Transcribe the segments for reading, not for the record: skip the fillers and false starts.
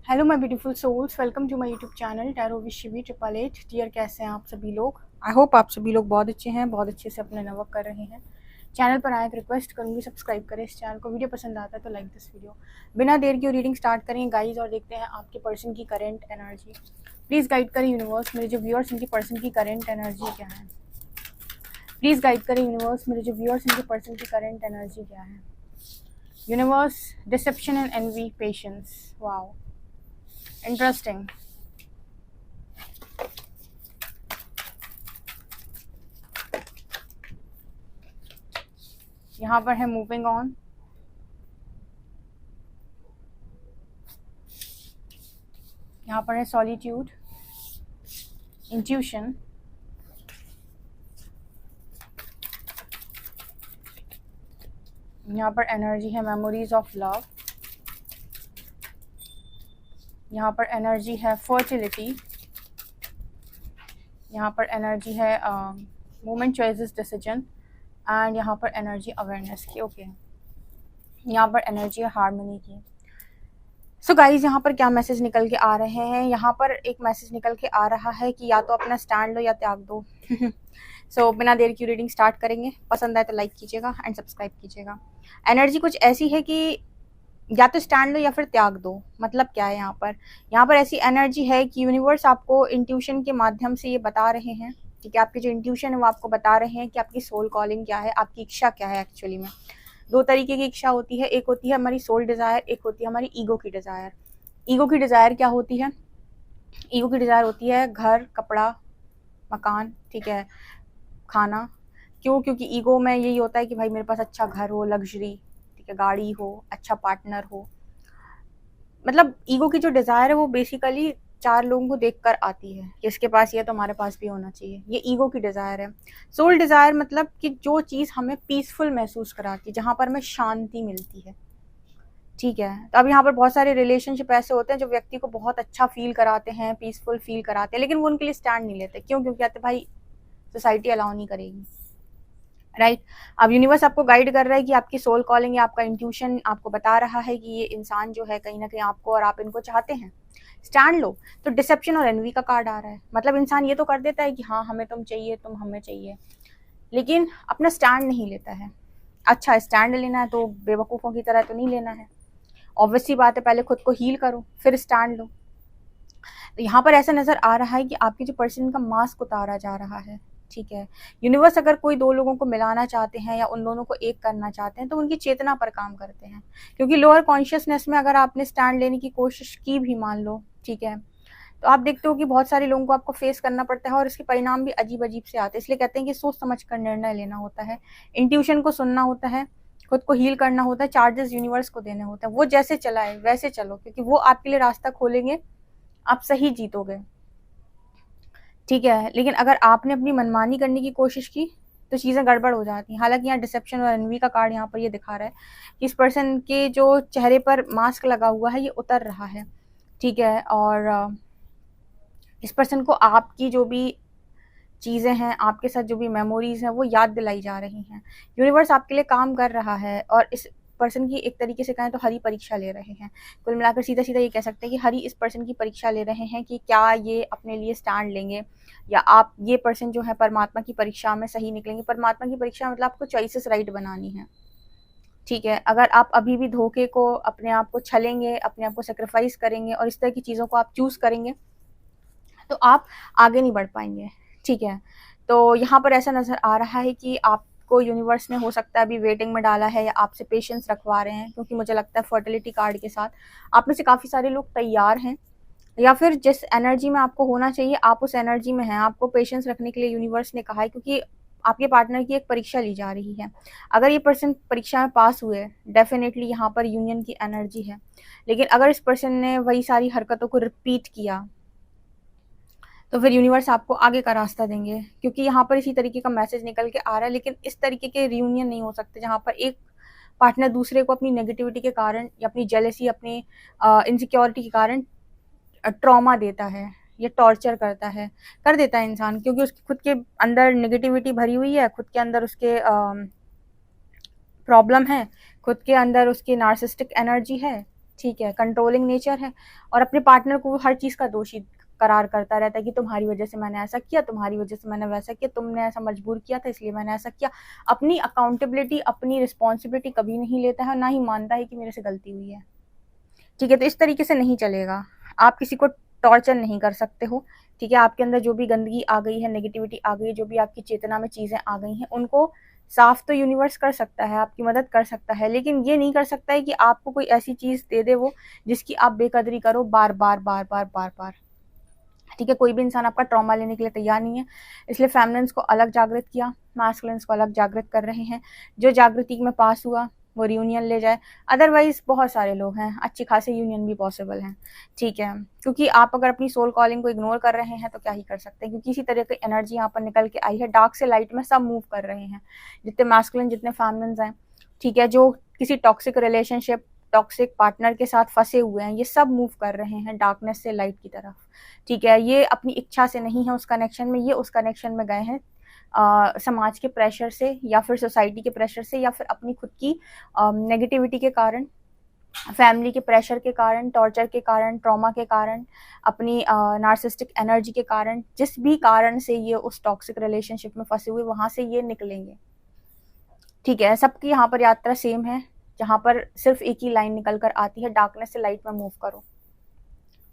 Hello my beautiful souls, welcome to my YouTube channel tarot with Shivi 888। Dear, कैसे हैं आप सभी लोग? आई होप आप सभी लोग बहुत अच्छे हैं, बहुत अच्छे से अपना वर्क कर रहे हैं। चैनल पर आए तो रिक्वेस्ट करूंगी सब्सक्राइब करें इस चैनल को। वीडियो पसंद आता है तो लाइक दिस वीडियो। बिना देर की रीडिंग स्टार्ट करें गाइज और देखते हैं आपके पर्सन की करेंट एनर्जी। प्लीज़ गाइड करें यूनिवर्स, मेरे जो व्यूअर्स इनकी पर्सन की करेंट एनर्जी क्या है। प्लीज़ गाइड करें यूनिवर्स, मेरे जो व्यूअर्स इनकी पर्सन की करेंट एनर्जी क्या है। Universe, deception and envy, patience. Wow, interesting. यहाँ पर है मूविंग ऑन, यहाँ पर है सॉलिट्यूड, इंट्यूशन, यहाँ पर एनर्जी है मेमोरीज ऑफ लव, यहाँ पर एनर्जी है फर्टिलिटी, यहाँ पर एनर्जी है मोमेंट चॉइसेस डिसीजन, एंड यहाँ पर एनर्जी अवेयरनेस की। ओके, यहाँ पर एनर्जी है हार्मनी की। सो गाइज, यहाँ पर क्या मैसेज निकल के आ रहे हैं? यहाँ पर एक मैसेज निकल के आ रहा है कि या तो अपना स्टैंड लो या त्याग दो। सो बिना देर की रीडिंग स्टार्ट करेंगे। पसंद आए तो लाइक कीजिएगा एंड सब्सक्राइब कीजिएगा। एनर्जी कुछ ऐसी है कि या तो स्टैंड लो या फिर त्याग दो। मतलब क्या है यहाँ पर? यहाँ पर ऐसी एनर्जी है कि यूनिवर्स आपको इंट्यूशन के माध्यम से ये बता रहे हैं, ठीक है। आपकी जो इंट्यूशन है वो आपको बता रहे हैं कि आपकी सोल कॉलिंग क्या है, आपकी इच्छा क्या है। एक्चुअली में दो तरीके की इच्छा होती है। एक होती है हमारी सोल डिज़ायर, एक होती है हमारी ईगो की डिज़ायर। ईगो की डिज़ायर क्या होती है? ईगो की डिज़ायर होती है घर, कपड़ा, मकान, ठीक है, खाना। क्यों? क्योंकि ईगो में यही होता है कि भाई मेरे पास अच्छा घर हो, लग्जरी, ठीक है, गाड़ी हो, अच्छा पार्टनर हो। मतलब ईगो की जो डिज़ायर है वो बेसिकली चार लोगों को देखकर आती है कि इसके पास ये तो हमारे पास भी होना चाहिए। ये ईगो की डिज़ायर है। सोल डिज़ायर मतलब कि जो चीज़ हमें पीसफुल महसूस कराती है, जहाँ पर हमें शांति मिलती है, ठीक है। तो अब यहाँ पर बहुत सारे रिलेशनशिप ऐसे होते हैं जो व्यक्ति को बहुत अच्छा फील कराते हैं, पीसफुल फील कराते हैं, लेकिन वो उनके लिए स्टैंड नहीं लेते। क्यों? क्योंकि कहते भाई सोसाइटी अलाउ नहीं करेगी, राइट। अब यूनिवर्स आपको गाइड कर रहा है कि आपकी सोल कॉलिंग या आपका इंट्यूशन आपको बता रहा है कि ये इंसान जो है कहीं ना कहीं आपको और आप इनको चाहते हैं। स्टैंड लो। तो डिसेप्शन और एनवी का कार्ड आ रहा है। मतलब इंसान ये तो कर देता है कि हाँ हमें तुम चाहिए, तुम हमें चाहिए, लेकिन अपना स्टैंड नहीं लेता है। अच्छा, स्टैंड लेना है तो बेवकूफ़ों की तरह तो नहीं लेना है। ऑब्वियसली बात है, पहले खुद को हील करो फिर स्टैंड लो। तो यहाँ पर ऐसा नज़र आ रहा है कि आपके जो पर्सन का मास्क उतारा जा रहा है, ठीक है। यूनिवर्स अगर कोई दो लोगों को मिलाना चाहते हैं या उन दोनों को एक करना चाहते हैं तो उनकी चेतना पर काम करते हैं। क्योंकि लोअर कॉन्शियसनेस में अगर आपने स्टैंड लेने की कोशिश की भी, मान लो, ठीक है, तो आप देखते हो कि बहुत सारे लोगों को आपको फेस करना पड़ता है और इसके परिणाम भी अजीब अजीब से आते हैं। इसलिए कहते हैं कि सोच समझ कर निर्णय लेना होता है, इंट्यूशन को सुनना होता है, खुद को हील करना होता है, चार्जेस यूनिवर्स को देने होते हैं। वो जैसे चलाए वैसे चलो, क्योंकि वो आपके लिए रास्ता खोलेंगे, आप सही जीतोगे, ठीक है। लेकिन अगर आपने अपनी मनमानी करने की कोशिश की तो चीज़ें गड़बड़ हो जाती हैं। हालांकि यहाँ डिसेप्शन और एनवी का कार्ड यहाँ पर ये दिखा रहा है कि इस पर्सन के जो चेहरे पर मास्क लगा हुआ है ये उतर रहा है, ठीक है। और इस पर्सन को आपकी जो भी चीज़ें हैं, आपके साथ जो भी मेमोरीज हैं वो याद दिलाई जा रही हैं। यूनिवर्स आपके लिए काम कर रहा है और इस पर्सन की एक तरीके से कहें तो हरी परीक्षा ले रहे हैं। कुल मिलाकर सीधा सीधा ये कह सकते हैं कि हरी इस पर्सन की परीक्षा ले रहे हैं कि क्या ये अपने लिए स्टैंड लेंगे, या आप ये पर्सन जो है परमात्मा की परीक्षा में सही निकलेंगे। परमात्मा की परीक्षा मतलब आपको चॉइसेस राइट बनानी है, ठीक है। अगर आप अभी भी धोखे को, अपने आप को छलेंगे, अपने आप को सेक्रीफाइस करेंगे और इस तरह की चीज़ों को आप चूज़ करेंगे तो आप आगे नहीं बढ़ पाएंगे, ठीक है। तो यहाँ पर ऐसा नज़र आ रहा है कि आपको यूनिवर्स ने हो सकता है अभी वेटिंग में डाला है या आपसे पेशेंस रखवा रहे हैं, क्योंकि मुझे लगता है फर्टिलिटी कार्ड के साथ आप में से काफ़ी सारे लोग तैयार हैं, या फिर जिस एनर्जी में आपको होना चाहिए आप उस एनर्जी में हैं। आपको पेशेंस रखने के लिए यूनिवर्स ने कहा है, क्योंकि आपके पार्टनर की एक परीक्षा ली जा रही है। अगर ये पर्सन परीक्षा में पास हुए, डेफिनेटली यहाँ पर यूनियन की एनर्जी है। लेकिन अगर इस पर्सन ने वही सारी हरकतों को रिपीट किया तो फिर यूनिवर्स आपको आगे का रास्ता देंगे, क्योंकि यहाँ पर इसी तरीके का मैसेज निकल के आ रहा है। लेकिन इस तरीके के रियूनियन नहीं हो सकते जहाँ पर एक पार्टनर दूसरे को अपनी नेगेटिविटी के कारण या अपनी जेलसी, अपनी इनसिक्योरिटी के कारण ट्रॉमा देता है, ये टॉर्चर करता है, कर देता है इंसान, क्योंकि उसकी खुद के अंदर नेगेटिविटी भरी हुई है, खुद के अंदर उसके प्रॉब्लम है, खुद के अंदर उसकी नार्सिस्टिक एनर्जी है, ठीक है, कंट्रोलिंग नेचर है, और अपने पार्टनर को हर चीज़ का दोषी करार करता रहता है कि तुम्हारी वजह से मैंने ऐसा किया, तुम्हारी वजह से मैंने वैसा किया, तुमने ऐसा मजबूर किया था इसलिए मैंने ऐसा किया। अपनी अकाउंटेबिलिटी, अपनी रिस्पॉन्सिबिलिटी कभी नहीं लेता है, ना ही मानता है कि मेरे से गलती हुई है। ठीक है, तो इस तरीके से नहीं चलेगा। आप किसी को टॉर्चर नहीं कर सकते हो। ठीक है, आपके अंदर जो भी गंदगी आ गई है, नेगेटिविटी आ गई है, जो भी आपकी चेतना में चीज़ें आ गई हैं, उनको साफ तो यूनिवर्स कर सकता है, आपकी मदद कर सकता है, लेकिन ये नहीं कर सकता है कि आपको कोई ऐसी चीज़ दे दे वो, जिसकी आप बेकदरी करो बार बार बार बार बार बार। ठीक है, कोई भी इंसान आपका ट्रॉमा लेने के लिए तैयार नहीं है, इसलिए फेमिनिन्स को अलग जागृत किया, मास्कुलिन्स को अलग जागृत कर रहे हैं। जो जागृति में पास हुआ वो रियूनियन ले जाए, अदरवाइज बहुत सारे लोग हैं, अच्छी खासी यूनियन भी पॉसिबल है। ठीक है, क्योंकि आप अगर अपनी सोल कॉलिंग को इग्नोर कर रहे हैं तो क्या ही कर सकते हैं, क्योंकि इसी तरह की एनर्जी यहाँ पर निकल के आई है, डार्क से लाइट में सब मूव कर रहे हैं, जितने मैस्कुलिन जितने फेमिनिन्स हैं। ठीक है, जो किसी टॉक्सिक रिलेशनशिप, टॉक्सिक पार्टनर के साथ फंसे हुए हैं, ये सब मूव कर रहे हैं डार्कनेस से लाइट की तरफ। ठीक है, ये अपनी इच्छा से नहीं है उस कनेक्शन में, ये उस कनेक्शन में गए हैं समाज के प्रेशर से, या फिर सोसाइटी के प्रेशर से, या फिर अपनी खुद की नेगेटिविटी के कारण, फैमिली के प्रेशर के कारण, टॉर्चर के कारण, ट्रॉमा के कारण, अपनी नार्सिस्टिक एनर्जी के कारण, जिस भी कारण से ये उस टॉक्सिक रिलेशनशिप में फंसे हुए, वहां से ये निकलेंगे। ठीक है, सबकी यहाँ पर यात्रा सेम है, जहाँ पर सिर्फ एक ही लाइन निकल कर आती है, डार्कनेस से लाइट में मूव करो।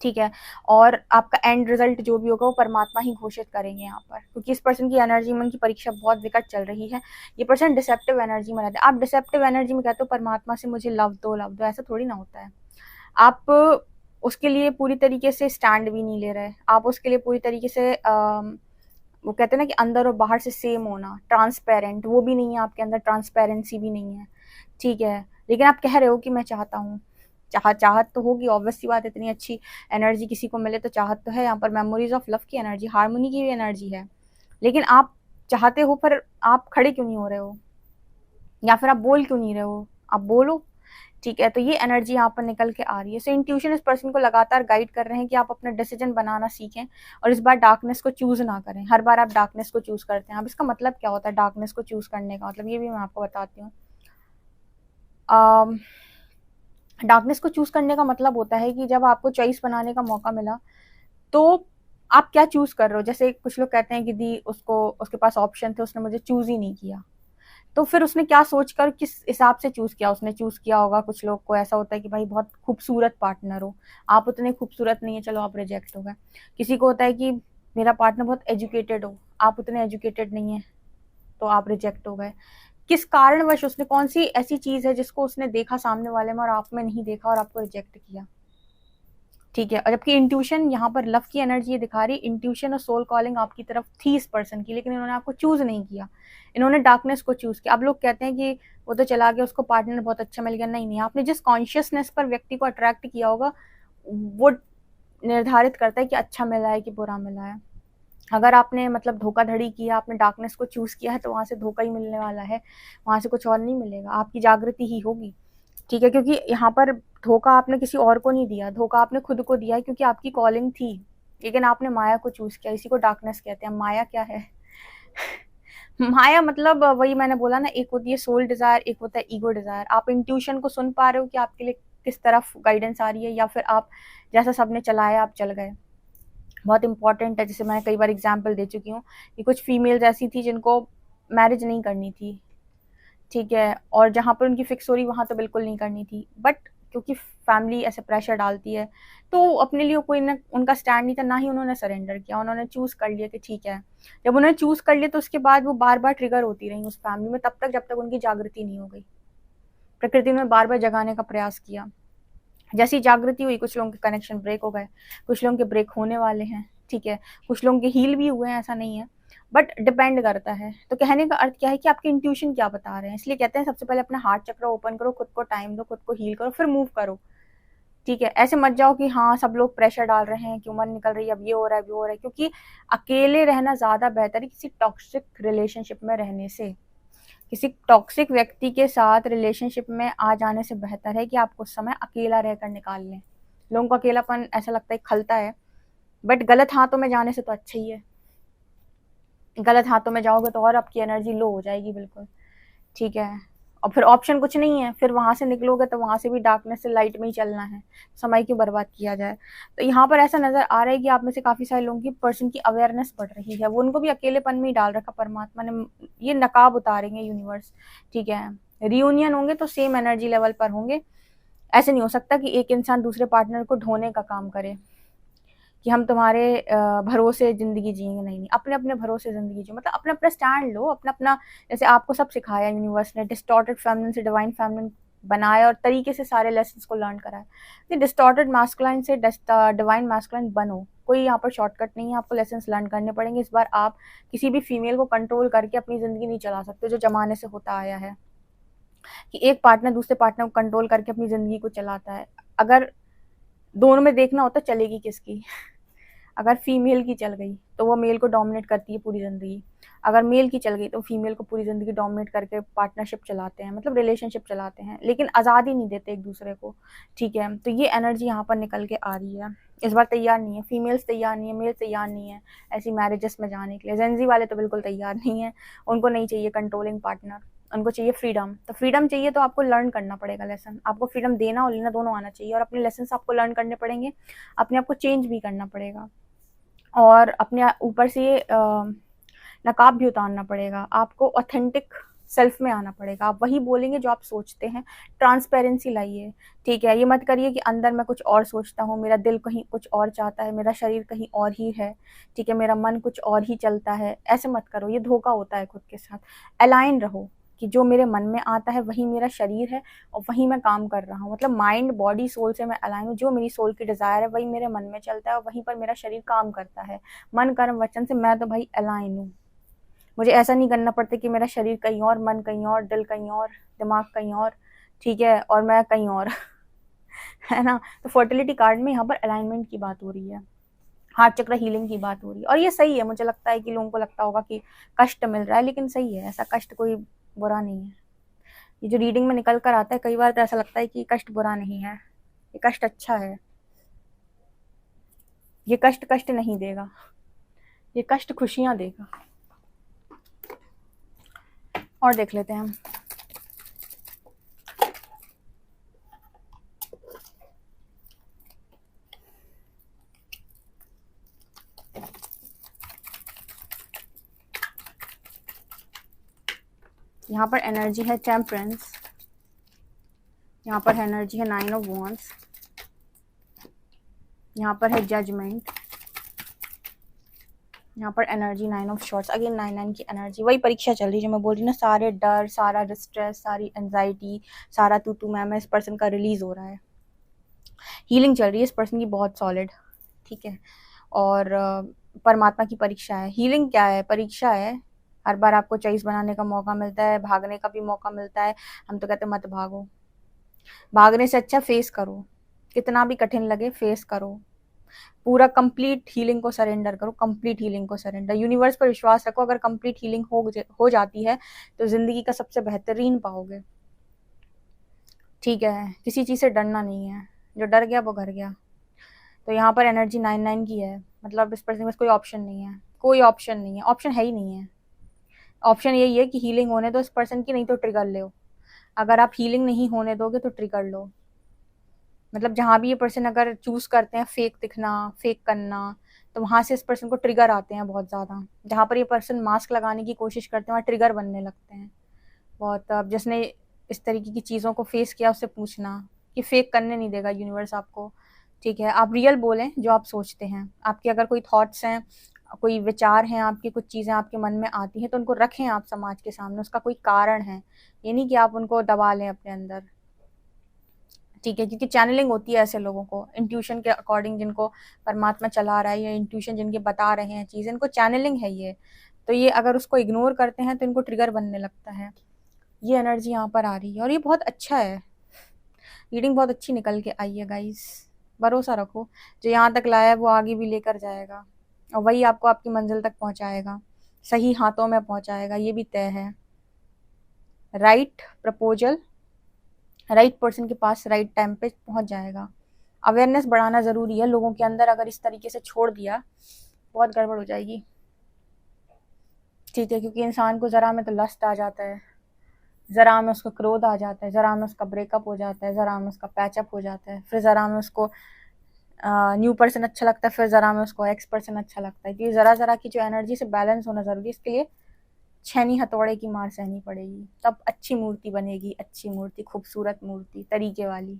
ठीक है, और आपका एंड रिजल्ट जो भी होगा वो परमात्मा ही घोषित करेंगे यहाँ पर, क्योंकि इस पर्सन की एनर्जी में उनकी परीक्षा बहुत विकट चल रही है। ये पर्सन डिसेप्टिव एनर्जी में रहते हैं। आप डिसेप्टिव एनर्जी में कहते हो परमात्मा से मुझे लव दो, ऐसा थोड़ी ना होता है। आप उसके लिए पूरी तरीके से स्टैंड भी नहीं ले रहे, आप उसके लिए पूरी तरीके से वो कहते हैं ना कि अंदर और बाहर से सेम होना, ट्रांसपेरेंट, वो भी नहीं है आपके अंदर, ट्रांसपेरेंसी भी नहीं है। ठीक है, लेकिन आप कह रहे हो कि मैं चाहता हूँ, चाहत तो होगी, ऑब्वियस सी बात, इतनी अच्छी एनर्जी किसी को मिले तो चाहत तो है। यहाँ पर मेमोरीज ऑफ लव की एनर्जी, हार्मोनी की भी एनर्जी है, लेकिन आप चाहते हो पर आप खड़े क्यों नहीं हो रहे हो, या फिर आप बोल क्यों नहीं रहे हो, आप बोलो। ठीक है, तो ये एनर्जी यहाँ पर निकल के आ रही है। सो इंट्यूशन इस पर्सन को लगातार गाइड कर रहे हैं कि आप अपना डिसीजन बनाना सीखें, और इस बार डार्कनेस को चूज ना करें। हर बार आप डार्कनेस को चूज करते हैं, अब इसका मतलब क्या होता है डार्कनेस को चूज करने का मतलब, ये भी मैं आपको बताती हूँ। डार्कनेस को चूज करने का मतलब होता है कि जब आपको चॉइस बनाने का मौका मिला तो आप क्या चूज कर रहे हो। जैसे कुछ लोग कहते हैं कि दी उसको, उसके पास ऑप्शन थे, उसने मुझे चूज ही नहीं किया, तो फिर उसने क्या सोचकर किस हिसाब से चूज किया, उसने चूज किया होगा। कुछ लोग को ऐसा होता है कि भाई बहुत खूबसूरत पार्टनर हो, आप उतने खूबसूरत नहीं है, चलो आप रिजेक्ट हो गए। किसी को होता है कि मेरा पार्टनर बहुत एजुकेटेड हो, आप उतने एजुकेटेड नहीं है, तो आप रिजेक्ट हो गए। किस कारणवश, उसने कौन सी ऐसी चीज है जिसको उसने देखा सामने वाले में और आप में नहीं देखा और आपको रिजेक्ट किया। ठीक है, और जबकि इंट्यूशन यहाँ पर लव की एनर्जी ये दिखा रही, इंट्यूशन और सोल कॉलिंग आपकी तरफ थी इस पर्सन की, लेकिन इन्होंने आपको चूज नहीं किया, इन्होंने डार्कनेस को चूज किया। अब लोग कहते हैं कि वो तो चला गया, उसको पार्टनर बहुत अच्छा मिल गया। नहीं, आपने जिस कॉन्शियसनेस पर व्यक्ति को अट्रैक्ट किया होगा वो निर्धारित करता है कि अच्छा मिला है कि बुरा मिला है। अगर आपने मतलब धोखाधड़ी किया, आपने डार्कनेस को चूज किया है, तो वहां से धोखा ही मिलने वाला है, वहां से कुछ और नहीं मिलेगा, आपकी जागृति ही होगी। ठीक है, क्योंकि यहाँ पर धोखा आपने किसी और को नहीं दिया, धोखा आपने खुद को दिया है, क्योंकि आपकी कॉलिंग थी, लेकिन आपने माया को चूज किया। इसी को डार्कनेस कहते हैं। माया क्या है? माया मतलब वही मैंने बोला ना, एक होती है सोल डिजायर, एक होता है ईगो डिजायर। आप इंट्यूशन को सुन पा रहे हो कि आपके लिए किस तरफ गाइडेंस आ रही है, या फिर आप जैसा सबने चलाया आप चल गए। बहुत इंपॉर्टेंट है, जैसे मैं कई बार एग्जाम्पल दे चुकी हूँ कि कुछ फीमेल्स ऐसी थी जिनको मैरिज नहीं करनी थी। ठीक है, और जहाँ पर उनकी फिक्स हो रही वहाँ तो बिल्कुल नहीं करनी थी, बट क्योंकि फैमिली ऐसे प्रेशर डालती है तो अपने लिए कोई ना उनका स्टैंड नहीं था, ना ही उन्होंने सरेंडर किया, उन्होंने चूज कर लिया कि ठीक है। जब उन्होंने चूज कर लिया तो उसके बाद वो बार बार ट्रिगर होती रही उस फैमिली में, तब तक जब तक उनकी जागृति नहीं हो गई। प्रकृति ने बार बार जगाने का प्रयास किया, जैसी जागृति हुई कुछ लोगों के कनेक्शन ब्रेक हो गए, कुछ लोगों के ब्रेक होने वाले हैं। ठीक है, कुछ लोगों के हील भी हुए हैं, ऐसा नहीं है, बट डिपेंड करता है। तो कहने का अर्थ क्या है कि आपके इंट्यूशन क्या बता रहे हैं। इसलिए कहते हैं सबसे पहले अपना हार्ट चक्र ओपन करो, खुद को टाइम दो, खुद को हील करो, फिर मूव करो। ठीक है, ऐसे मत जाओ कि हाँ सब लोग प्रेशर डाल रहे हैं कि उम्र निकल रही है, अब ये हो रहा है, वो हो रहा है, क्योंकि अकेले रहना ज्यादा बेहतर है किसी टॉक्सिक रिलेशनशिप में रहने से। किसी टॉक्सिक व्यक्ति के साथ रिलेशनशिप में आ जाने से बेहतर है कि आप कुछ समय अकेला रहकर निकाल लें। लोगों को अकेलापन ऐसा लगता है खलता है, बट गलत हाथों में जाने से तो अच्छा ही है। गलत हाथों में जाओगे तो और आपकी एनर्जी लो हो जाएगी बिल्कुल। ठीक है, और फिर ऑप्शन कुछ नहीं है, फिर वहाँ से निकलोगे तो वहाँ से भी डार्कनेस से लाइट में ही चलना है, समय क्यों बर्बाद किया जाए। तो यहाँ पर ऐसा नज़र आ रहा है कि आप में से काफ़ी सारे लोगों की पर्सन की अवेयरनेस बढ़ रही है, वो उनको भी अकेलेपन में ही डाल रखा परमात्मा ने, ये नकाब उतारेंगे यूनिवर्स, ठीक है। रियूनियन होंगे तो सेम एनर्जी लेवल पर होंगे, ऐसे नहीं हो सकता कि एक इंसान दूसरे पार्टनर को ढोने का काम करे कि हम तुम्हारे भरोसे ज़िंदगी जिएंगे, नहीं, अपने अपने भरोसे ज़िंदगी जियो, मतलब अपना अपना स्टैंड लो, अपना अपना, जैसे आपको सब सिखाया यूनिवर्स ने, डिस्टॉर्टेड फेमिनिन से डिवाइन फेमिनिन बनाया और तरीके से सारे लेसन्स को लर्न कराया। तो डिस्टॉर्टेड मास्कुलाइन से डिवाइन मास्कुलाइन बनो, कोई यहाँ पर शॉर्टकट नहीं है, आपको लेसन्स लर्न करने पड़ेंगे। इस बार आप किसी भी फीमेल को कंट्रोल करके अपनी ज़िंदगी नहीं चला सकते, जो ज़माने से होता आया है कि एक पार्टनर दूसरे पार्टनर को कंट्रोल करके अपनी ज़िंदगी को चलाता है। अगर दोनों में देखना होता चलेगी किसकी, अगर फीमेल की चल गई तो वो मेल को डोमिनेट करती है पूरी ज़िंदगी, अगर मेल की चल गई तो फीमेल को पूरी ज़िंदगी डोमिनेट करके पार्टनरशिप चलाते हैं, मतलब रिलेशनशिप चलाते हैं, लेकिन आज़ादी नहीं देते एक दूसरे को, ठीक है। तो ये एनर्जी यहाँ पर निकल के आ रही है। इस बार तैयार नहीं है, फीमेल्स तैयार नहीं है, मेल तैयार नहीं है ऐसी मैरिजेस में जाने के लिए। जेंजी वाले तो बिल्कुल तैयार नहीं है, उनको नहीं चाहिए कंट्रोलिंग पार्टनर, उनको चाहिए फ्रीडम। तो फ्रीडम चाहिए तो आपको लर्न करना पड़ेगा लेसन, आपको फ्रीडम देना और लेना दोनों आना चाहिए, और अपने लेसन आपको लर्न करने पड़ेंगे, अपने आप को चेंज भी करना पड़ेगा, और अपने ऊपर से नकाब भी उतारना पड़ेगा, आपको ऑथेंटिक सेल्फ में आना पड़ेगा, आप वही बोलेंगे जो आप सोचते हैं। ट्रांसपेरेंसी लाइए, ठीक है। ये मत करिए कि अंदर मैं कुछ और सोचता हूँ, मेरा दिल कहीं कुछ और चाहता है, मेरा शरीर कहीं और ही है, ठीक है, मेरा मन कुछ और ही चलता है, ऐसे मत करो, ये धोखा होता है खुद के साथ। अलाइन रहो कि जो मेरे मन में आता है वही मेरा शरीर है और वही मैं काम कर रहा हूँ, मतलब माइंड बॉडी सोल से मैं अलाइन हूँ, जो मेरी सोल की डिज़ायर है वही मेरे मन में चलता है और वहीं पर मेरा शरीर काम करता है, मन कर्म वचन से मैं तो भाई अलाइन हूँ। मुझे ऐसा नहीं करना पड़ता कि मेरा शरीर कहीं और, मन कहीं और, दिल कहीं और, दिमाग कहीं और, ठीक है, और मैं कहीं और है ना। तो फर्टिलिटी कार्ड में यहाँ पर अलाइनमेंट की बात हो रही है, हार्ट चक्र हीलिंग की बात हो रही है, और ये सही है। मुझे लगता है कि लोगों को लगता होगा कि कष्ट मिल रहा है, लेकिन सही है, ऐसा कष्ट कोई बुरा नहीं है। ये जो रीडिंग में निकल कर आता है कई बार तो ऐसा लगता है कि कष्ट बुरा नहीं है, ये कष्ट अच्छा है, ये कष्ट कष्ट नहीं देगा, ये कष्ट खुशियां देगा। और देख लेते हैं हम। यहाँ पर एनर्जी है टेम्परेंस, यहाँ पर एनर्जी है 9 ऑफ वॉन्ड्स, यहाँ पर है जजमेंट, यहाँ पर एनर्जी 9 ऑफ शॉर्ट्स, अगेन 9 की एनर्जी, वही परीक्षा चल रही है जो मैं बोल रही हूँ ना, सारे डर, सारा डिस्ट्रेस, सारी एंजाइटी, सारा तू मैं इस पर्सन का रिलीज हो रहा है। हीलिंग चल रही है इस पर्सन की बहुत सॉलिड, ठीक है। और परमात्मा की परीक्षा है। हीलिंग क्या है, परीक्षा है। हर बार आपको चॉइस बनाने का मौका मिलता है, भागने का भी मौका मिलता है। हम तो कहते हैं मत भागो, भागने से अच्छा फेस करो, कितना भी कठिन लगे फेस करो, पूरा कंप्लीट हीलिंग को सरेंडर करो, कंप्लीट हीलिंग को सरेंडर, यूनिवर्स पर विश्वास रखो। अगर कंप्लीट हीलिंग हो जाती है तो जिंदगी का सबसे बेहतरीन पाओगे, ठीक है। किसी चीज़ से डरना नहीं है, जो डर गया वो घर गया। तो यहाँ पर एनर्जी 9 की है, मतलब इस पर्सन के पास कोई ऑप्शन नहीं है, कोई ऑप्शन नहीं है, ऑप्शन है ही नहीं है। ऑप्शन यही है कि हीलिंग होने दो इस पर्सन की, नहीं तो ट्रिगर लो। अगर आप हीलिंग नहीं होने दोगे तो ट्रिगर लो, मतलब जहाँ भी ये पर्सन अगर चूज करते हैं फेक दिखना, फेक करना, तो वहाँ से इस पर्सन को ट्रिगर आते हैं बहुत ज़्यादा। जहाँ पर ये पर्सन मास्क लगाने की कोशिश करते हैं वहाँ ट्रिगर बनने लगते हैं बहुत। अब जिसने इस तरीके की चीज़ों को फेस किया उससे पूछना कि फेक करने नहीं देगा यूनिवर्स आपको, ठीक है। आप रियल बोलें जो आप सोचते हैं, आपके अगर कोई थॉट्स हैं, कोई विचार हैं आपकी, कुछ चीज़ें आपके मन में आती हैं तो उनको रखें आप समाज के सामने, उसका कोई कारण है, ये नहीं कि आप उनको दबा लें अपने अंदर, ठीक है। क्योंकि चैनलिंग होती है ऐसे लोगों को, इंट्यूशन के अकॉर्डिंग जिनको परमात्मा चला रहा है या इंट्यूशन जिनके बता रहे हैं चीज़ें, इनको चैनलिंग है ये। तो ये अगर उसको इग्नोर करते हैं तो इनको ट्रिगर बनने लगता है। ये एनर्जी यहाँ पर आ रही है और ये बहुत अच्छा है, रीडिंग बहुत अच्छी निकल के आई है गाइस। भरोसा रखो, जो यहाँ तक लाया है वो आगे भी लेकर जाएगा और वही आपको आपकी मंजिल तक पहुँचाएगा, सही हाथों में पहुँचाएगा, ये भी तय है। राइट प्रपोजल राइट पर्सन के पास राइट टाइम पे पहुंच जाएगा। अवेयरनेस बढ़ाना ज़रूरी है लोगों के अंदर, अगर इस तरीके से छोड़ दिया बहुत गड़बड़ हो जाएगी, ठीक है। क्योंकि इंसान को ज़रा में तो लस्ट आ जाता है, ज़रा में उसको क्रोध आ जाता है, ज़रा में उसका ब्रेकअप हो जाता है, ज़रा में उसका पैचअप हो जाता है, फिर ज़रा में उसको न्यू पर्सन अच्छा लगता है, फिर ज़रा में उसको एक्स पर्सन अच्छा लगता है। तो ये ज़रा की जो एनर्जी से बैलेंस होना ज़रूरी है, इसके लिए छेनी हथौड़े की मार सहनी पड़ेगी, तब अच्छी मूर्ति बनेगी, अच्छी मूर्ति, खूबसूरत मूर्ति, तरीके वाली।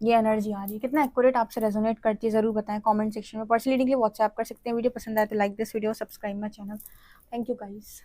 ये एनर्जी आ रही है, कितना एक्यूरेट आपसे रेजोनेट करती है ज़रूर बताएं कमेंट सेक्शन में। पर्सनली रीडिंग के लिए व्हाट्सएप कर सकते हैं। वीडियो पसंद आए तो like this video, subscribe my channel. Thank you guys.